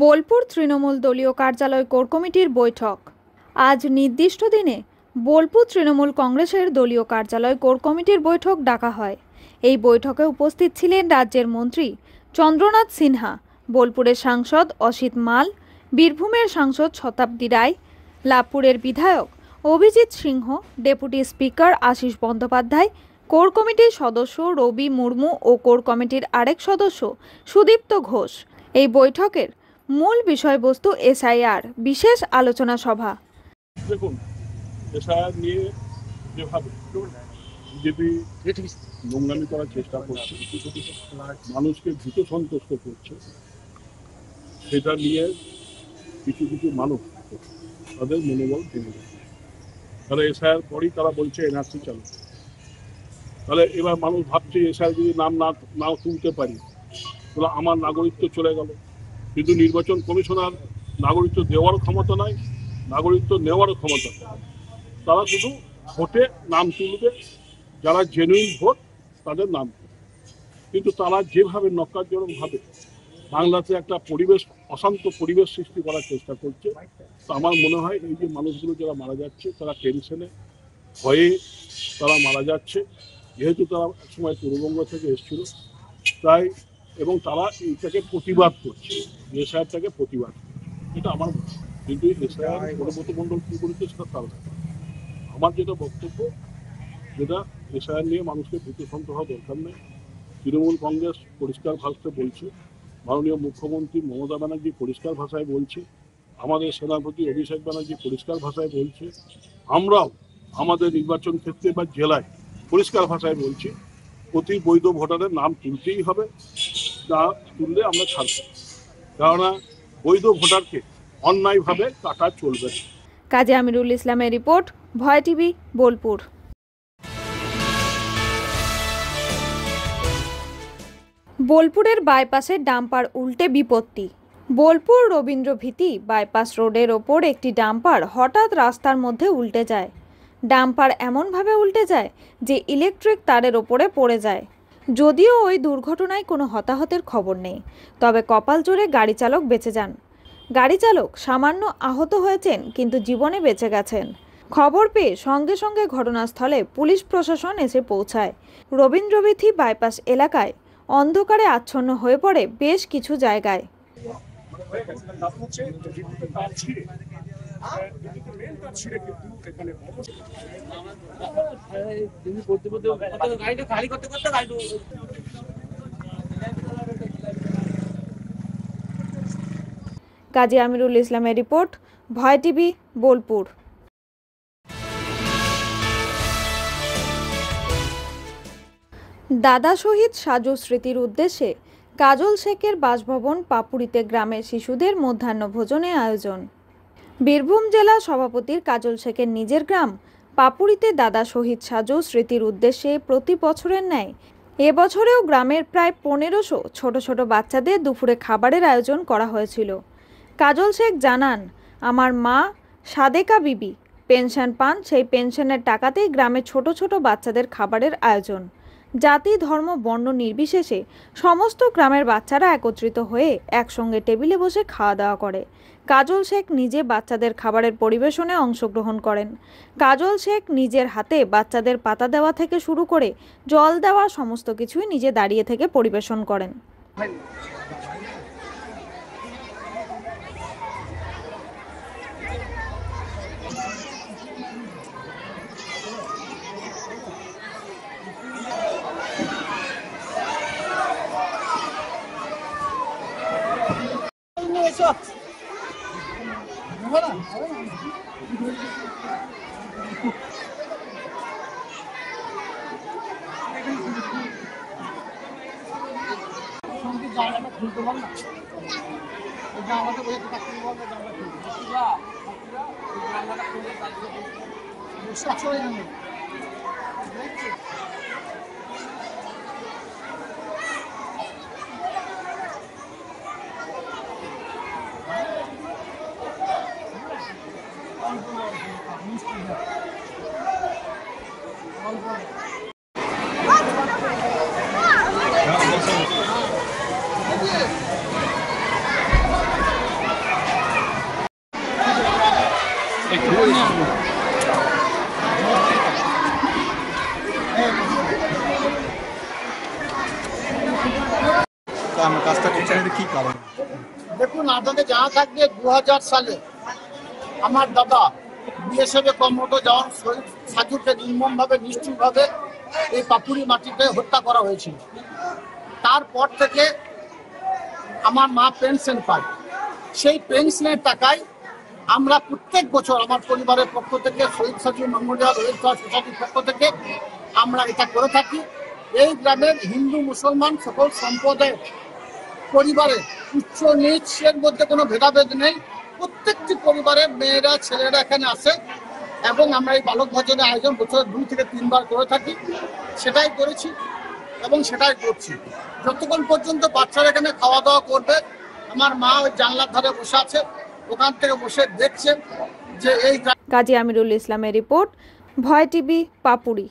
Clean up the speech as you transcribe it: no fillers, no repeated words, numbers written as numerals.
বোলপুর তৃণমূল দলীয় কার্যালয় কোর কমিটির বৈঠক। আজ নির্দিষ্ট দিনে বোলপুর তৃণমূল কংগ্রেসের দলীয় কার্যালয় কোর কমিটির বৈঠক ডাকা হয়। এই বৈঠকে উপস্থিত ছিলেন রাজ্যের মন্ত্রী চন্দ্রনাথ সিনহা, বোলপুরের সাংসদ অসিত মাল, বীরভূমের সাংসদ শতাব্দী রায়, লাভপুরের বিধায়ক Abhijit Singha, deputy speaker Ashis Bandyopadhyay, core কমিটির সদস্য রবি মুর্মু ও কোর কমিটির আরেক সদস্য সুদীপ্ত ঘোষ। এই বৈঠকের মূল বিষয়বস্তু এসআইআর বিশেষ আলোচনা সভা। দেখুন, এসআইআর নিয়ে যেভাবে বিজেপি নোংরামি করার চেষ্টা করছে, মানুষকে ভীত সন্তুষ্ট করছে, সেটা নিয়ে কিছু কিছু মানুষ তাদের মনোবল ভেঙে যাচ্ছে। তাহলে এসআইআর পরই তারা বলছে এনআরসি চালু। তাহলে এবার মানুষ ভাবছে এসআইআর যদি নাম না তুলতে পারি তাহলে আমার নাগরিকত্ব চলে গেল। কিন্তু নির্বাচন কমিশনার নাগরিকত্ব দেওয়ার ক্ষমতা নাই, নাগরিকত্ব নেওয়ারও ক্ষমতা নেই। তারা শুধু ভোটে নাম তুলবে, যারা জেনুইন ভোট তাদের নাম তুলবে। কিন্তু তারা যেভাবে নক্কারজনকভাবে বাংলাতে একটা পরিবেশ, অশান্ত পরিবেশ সৃষ্টি করার চেষ্টা করছে, তো আমার মনে হয় এই যে মানুষগুলো যারা মারা যাচ্ছে তারা টেনশনে, ভয়ে তারা মারা যাচ্ছে। যেহেতু তারা একসময় পূর্ববঙ্গ থেকে এসেছিল, তাই এবং তারা এইটাকে প্রতিবাদ করছে, এসআইআরটাকে প্রতিবাদ করছে, এটা আমার মনে হয়। কিন্তু এসআইআর অনুব্রত মণ্ডল কী বলেছে সেটা তার আমার যেটা বক্তব্য, যেটা এসআইআর নিয়ে মানুষকে ভীতসন্ত হওয়া দরকার নেই। তৃণমূল কংগ্রেস পরিষ্কার ভাষায় বলছে, মাননীয় মুখ্যমন্ত্রী মমতা ব্যানার্জি পরিষ্কার ভাষায় বলছে, আমাদের সেনাপতি অভিষেক ব্যানার্জি পরিষ্কার ভাষায় বলছে, আমরাও আমাদের নির্বাচন ক্ষেত্রে বা জেলায় পরিষ্কার ভাষায় বলছি, প্রতি বৈধ ভোটারের নাম তুলতেই হবে। তা তুললে আমরা ছাড়ব, কেননা বৈধ ভোটারকে অন্যায়ভাবে কাটা চলবে না। কাজী আমিরুল ইসলামের রিপোর্ট, ভয় টিভি, বোলপুর। বোলপুরের বাইপাসে ডাম্পার উল্টে বিপত্তি। বোলপুর রবীন্দ্রভীতি বাইপাস রোডের ওপর একটি ডাম্পার হঠাৎ রাস্তার মধ্যে উল্টে যায়। ডাম্পার এমনভাবে উল্টে যায় যে ইলেকট্রিক তারের ওপরে পড়ে যায়। যদিও ওই দুর্ঘটনায় কোনো হতাহতের খবর নেই, তবে কপাল জোরে গাড়ি চালক বেঁচে যান। গাড়ি চালক সামান্য আহত হয়েছেন, কিন্তু জীবনে বেঁচে গেছেন। খবর পেয়ে সঙ্গে সঙ্গে ঘটনাস্থলে পুলিশ প্রশাসন এসে পৌঁছায়। রবীন্দ্রভীতি বাইপাস এলাকায় অন্ধকারে আচ্ছন্ন হয়ে পড়ে বেশ কিছু জায়গায়। কাজী আমিরুল ইসলামের রিপোর্ট, ভয় টিভি, বোলপুর। দাদা শহীদ সাজু স্মৃতির উদ্দেশ্যে কাজল শেখের বাসভবন পাপুড়িতে গ্রামের শিশুদের মধ্যাহ্নভোজনে আয়োজন। বীরভূম জেলা সভাপতির কাজল শেখের নিজের গ্রাম পাপুড়িতে দাদা শহীদ সাজু স্মৃতির উদ্দেশ্যে প্রতি বছরের ন্যায় এবছরেও গ্রামের প্রায় 1500 ছোট ছোট বাচ্চাদের দুপুরে খাবারের আয়োজন করা হয়েছিল। কাজল শেখ জানান, আমার মা সাদেকা বিবি পেনশন পান, সেই পেনশনের টাকাতেই গ্রামের ছোট ছোট বাচ্চাদের খাবারের আয়োজন। জাতি, ধর্ম, বর্ণ নির্বিশেষে সমস্ত গ্রামের বাচ্চারা একত্রিত হয়ে একসঙ্গে টেবিলে বসে খাওয়া দাওয়া করে। কাজল শেখ নিজে বাচ্চাদের খাবারের পরিবেশনে অংশগ্রহণ করেন। কাজল শেখ নিজের হাতে বাচ্চাদের পাতা দেওয়া থেকে শুরু করে জল দেওয়া সমস্ত কিছুই নিজে দাঁড়িয়ে থেকে পরিবেশন করেন। এর কি কারণ? দেখুন, আপনাদের জানা থাকবে 2000 সালে আমার দাদা বিএসএফে কর্মরত জওয়ান শহীদ সাজুকে নির্মমভাবে নিষ্ঠুরভাবে এই পাপুরি মাটিতে হত্যা করা হয়েছিল। তারপর থেকে আমার মা পেনশন পায়। সেই পেনশনের টাকায় আমরা প্রত্যেক বছর আমার পরিবারের পক্ষ থেকে শহীদ সাজু মেমোরিয়াল ওয়েলফেয়ার সোসাইটির পক্ষ থেকে আমরা এটা করে থাকি। এই গ্রামের হিন্দু মুসলমান সকল সম্প্রদায়ের পরিবারের উচ্চ নিচের মধ্যে কোনো ভেদাভেদ নেই। প্রত্যেকটি পরিবারের মেয়েরা ছেলেরা এখানে আসে এবং আমরা এই বালক ভজনের আয়োজন বছরে 2 থেকে 3 বার করে থাকি। সেটাই করেছি এবং সেটাই করছি। যতক্ষণ পর্যন্ত বাচ্চারা এখানে খাওয়া দাওয়া করবে, আমার মা ওই জানলার ধারে বসে আছে, ওখান থেকে বসে দেখছে যে এই কাজী আমিরুল ইসলামের রিপোর্ট, ভয় টিভি, পাপুড়ি।